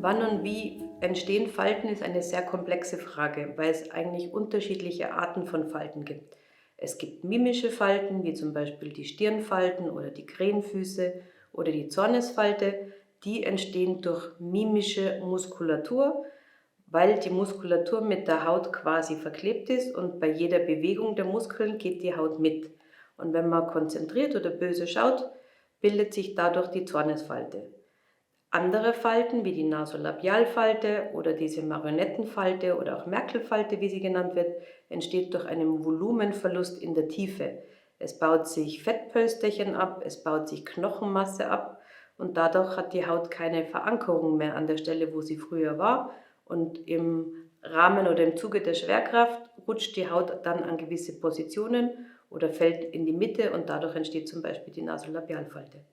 Wann und wie entstehen Falten, ist eine sehr komplexe Frage, weil es eigentlich unterschiedliche Arten von Falten gibt. Es gibt mimische Falten, wie zum Beispiel die Stirnfalten oder die Krähenfüße oder die Zornesfalte. Die entstehen durch mimische Muskulatur, weil die Muskulatur mit der Haut quasi verklebt ist und bei jeder Bewegung der Muskeln geht die Haut mit. Und wenn man konzentriert oder böse schaut, bildet sich dadurch die Zornesfalte. Andere Falten, wie die Nasolabialfalte oder diese Marionettenfalte oder auch Merkelfalte, wie sie genannt wird, entsteht durch einen Volumenverlust in der Tiefe. Es baut sich Fettpölsterchen ab, es baut sich Knochenmasse ab und dadurch hat die Haut keine Verankerung mehr an der Stelle, wo sie früher war. Und im Rahmen oder im Zuge der Schwerkraft rutscht die Haut dann an gewisse Positionen oder fällt in die Mitte und dadurch entsteht zum Beispiel die Nasolabialfalte.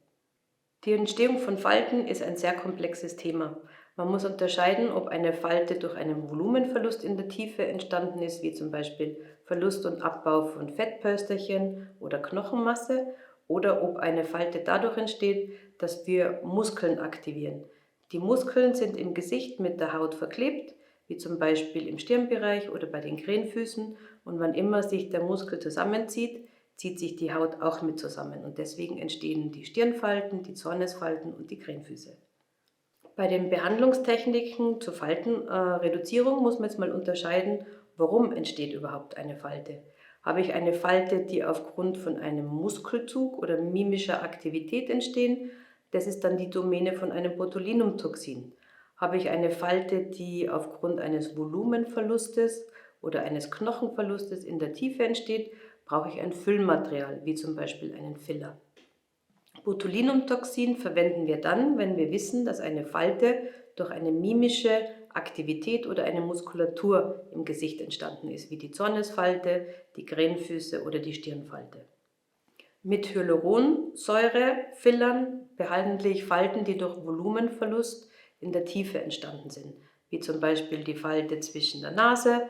Die Entstehung von Falten ist ein sehr komplexes Thema. Man muss unterscheiden, ob eine Falte durch einen Volumenverlust in der Tiefe entstanden ist, wie zum Beispiel Verlust und Abbau von Fettpölsterchen oder Knochenmasse, oder ob eine Falte dadurch entsteht, dass wir Muskeln aktivieren. Die Muskeln sind im Gesicht mit der Haut verklebt, wie zum Beispiel im Stirnbereich oder bei den Krähenfüßen, und wann immer sich der Muskel zusammenzieht, zieht sich die Haut auch mit zusammen und deswegen entstehen die Stirnfalten, die Zornesfalten und die Krähenfüße. Bei den Behandlungstechniken zur Faltenreduzierung muss man jetzt mal unterscheiden, warum entsteht überhaupt eine Falte. Habe ich eine Falte, die aufgrund von einem Muskelzug oder mimischer Aktivität entstehen? Das ist dann die Domäne von einem Botulinumtoxin. Habe ich eine Falte, die aufgrund eines Volumenverlustes oder eines Knochenverlustes in der Tiefe entsteht, brauche ich ein Füllmaterial, wie zum Beispiel einen Filler. Botulinumtoxin verwenden wir dann, wenn wir wissen, dass eine Falte durch eine mimische Aktivität oder eine Muskulatur im Gesicht entstanden ist, wie die Zornesfalte, die Krähenfüße oder die Stirnfalte. Mit Hyaluronsäure-Fillern behandle ich Falten, die durch Volumenverlust in der Tiefe entstanden sind, wie zum Beispiel die Falte zwischen der Nase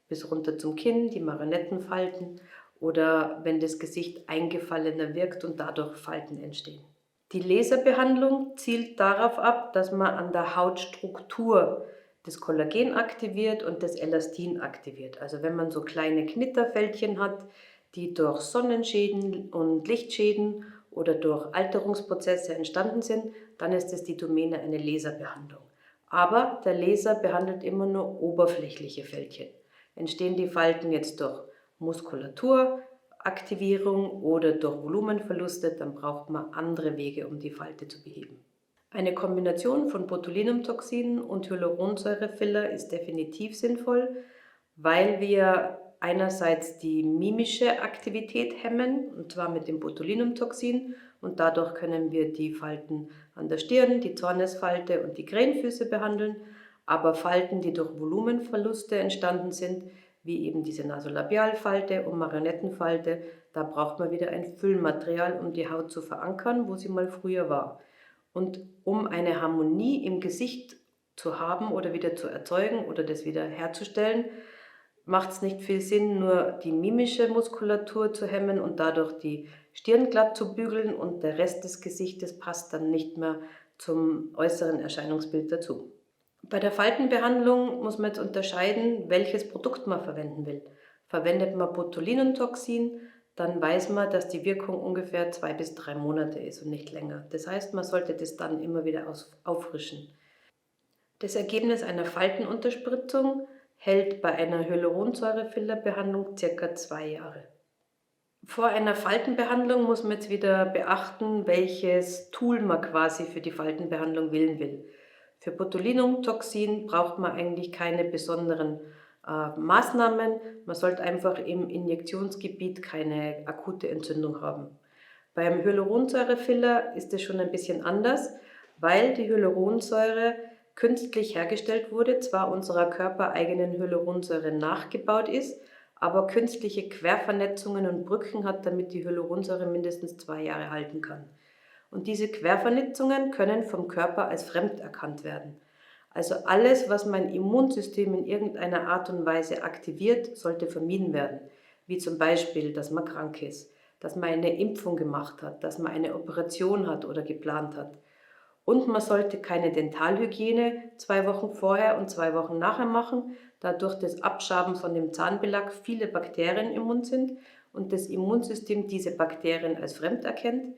bis runter zum Kinn, die Marionettenfalten, oder wenn das Gesicht eingefallener wirkt und dadurch Falten entstehen. Die Laserbehandlung zielt darauf ab, dass man an der Hautstruktur das Kollagen aktiviert und das Elastin aktiviert. Also wenn man so kleine Knitterfältchen hat, die durch Sonnenschäden und Lichtschäden oder durch Alterungsprozesse entstanden sind, dann ist es die Domäne einer Laserbehandlung. Aber der Laser behandelt immer nur oberflächliche Fältchen. Entstehen die Falten jetzt durch Muskulaturaktivierung oder durch Volumenverluste, dann braucht man andere Wege, um die Falte zu beheben. Eine Kombination von Botulinumtoxin und Hyaluronsäurefiller ist definitiv sinnvoll, weil wir einerseits die mimische Aktivität hemmen, und zwar mit dem Botulinumtoxin, und dadurch können wir die Falten an der Stirn, die Zornesfalte und die Krähenfüße behandeln, aber Falten, die durch Volumenverluste entstanden sind, wie eben diese Nasolabialfalte und Marionettenfalte, da braucht man wieder ein Füllmaterial, um die Haut zu verankern, wo sie mal früher war. Und um eine Harmonie im Gesicht zu haben oder wieder zu erzeugen oder das wieder herzustellen, macht es nicht viel Sinn, nur die mimische Muskulatur zu hemmen und dadurch die Stirn glatt zu bügeln und der Rest des Gesichtes passt dann nicht mehr zum äußeren Erscheinungsbild dazu. Bei der Faltenbehandlung muss man jetzt unterscheiden, welches Produkt man verwenden will. Verwendet man Botulinumtoxin, dann weiß man, dass die Wirkung ungefähr 2 bis 3 Monate ist und nicht länger. Das heißt, man sollte das dann immer wieder auffrischen. Das Ergebnis einer Faltenunterspritzung hält bei einer Hyaluronsäurefillerbehandlung ca. 2 Jahre. Vor einer Faltenbehandlung muss man jetzt wieder beachten, welches Tool man quasi für die Faltenbehandlung wählen will. Für Botulinumtoxin braucht man eigentlich keine besonderen Maßnahmen. Man sollte einfach im Injektionsgebiet keine akute Entzündung haben. Beim Hyaluronsäurefiller ist es schon ein bisschen anders, weil die Hyaluronsäure künstlich hergestellt wurde, zwar unserer körpereigenen Hyaluronsäure nachgebaut ist, aber künstliche Quervernetzungen und Brücken hat, damit die Hyaluronsäure mindestens 2 Jahre halten kann. Und diese Quervernetzungen können vom Körper als fremd erkannt werden. Also alles, was mein Immunsystem in irgendeiner Art und Weise aktiviert, sollte vermieden werden. Wie zum Beispiel, dass man krank ist, dass man eine Impfung gemacht hat, dass man eine Operation hat oder geplant hat. Und man sollte keine Dentalhygiene 2 Wochen vorher und 2 Wochen nachher machen, da durch das Abschaben von dem Zahnbelag viele Bakterien im Mund sind und das Immunsystem diese Bakterien als fremd erkennt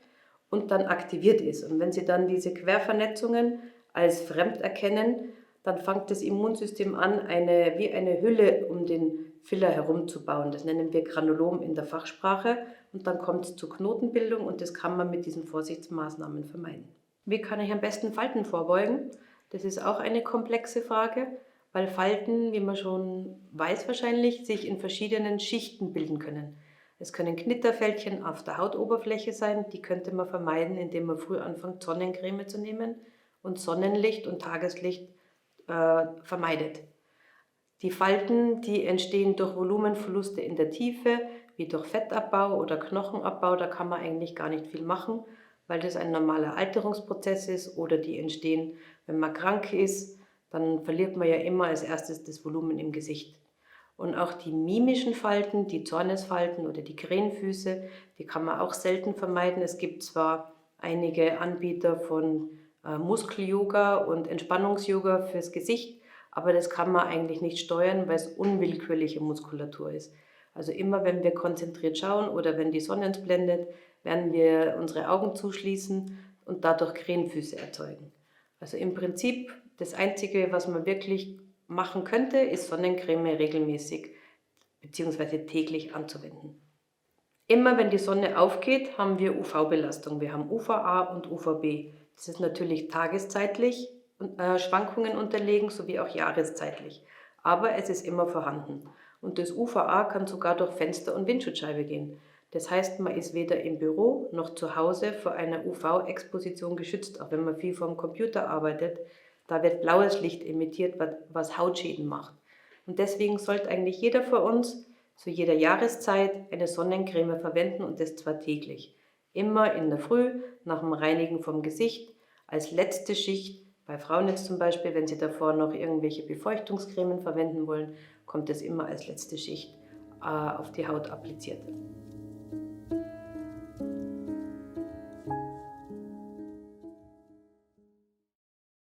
und dann aktiviert ist. Und wenn Sie dann diese Quervernetzungen als fremd erkennen, dann fängt das Immunsystem an, wie eine Hülle um den Filler herumzubauen. Das nennen wir Granulom in der Fachsprache. Und dann kommt es zur Knotenbildung und das kann man mit diesen Vorsichtsmaßnahmen vermeiden. Wie kann ich am besten Falten vorbeugen? Das ist auch eine komplexe Frage, weil Falten, wie man schon weiß wahrscheinlich, sich in verschiedenen Schichten bilden können. Es können Knitterfältchen auf der Hautoberfläche sein, die könnte man vermeiden, indem man früh anfängt, Sonnencreme zu nehmen und Sonnenlicht und Tageslicht vermeidet. Die Falten, die entstehen durch Volumenverluste in der Tiefe, wie durch Fettabbau oder Knochenabbau, da kann man eigentlich gar nicht viel machen, weil das ein normaler Alterungsprozess ist, oder die entstehen, wenn man krank ist, dann verliert man ja immer als erstes das Volumen im Gesicht. Und auch die mimischen Falten, die Zornesfalten oder die Krähenfüße, die kann man auch selten vermeiden. Es gibt zwar einige Anbieter von Muskel-Yoga und Entspannungs-Yoga fürs Gesicht, aber das kann man eigentlich nicht steuern, weil es unwillkürliche Muskulatur ist. Also immer wenn wir konzentriert schauen oder wenn die Sonne uns blendet, werden wir unsere Augen zuschließen und dadurch Krähenfüße erzeugen. Also im Prinzip das Einzige, was man wirklich machen könnte, ist Sonnencreme regelmäßig bzw. täglich anzuwenden. Immer wenn die Sonne aufgeht, haben wir UV-Belastung. Wir haben UVA und UVB. Das ist natürlich tageszeitlich Schwankungen unterlegen, sowie auch jahreszeitlich. Aber es ist immer vorhanden. Und das UVA kann sogar durch Fenster und Windschutzscheibe gehen. Das heißt, man ist weder im Büro noch zu Hause vor einer UV-Exposition geschützt, auch wenn man viel vom Computer arbeitet. Da wird blaues Licht emittiert, was Hautschäden macht. Und deswegen sollte eigentlich jeder von uns zu jeder Jahreszeit eine Sonnencreme verwenden, und das zwar täglich. Immer in der Früh, nach dem Reinigen vom Gesicht, als letzte Schicht. Bei Frauen jetzt zum Beispiel, wenn sie davor noch irgendwelche Befeuchtungscremen verwenden wollen, kommt es immer als letzte Schicht auf die Haut appliziert.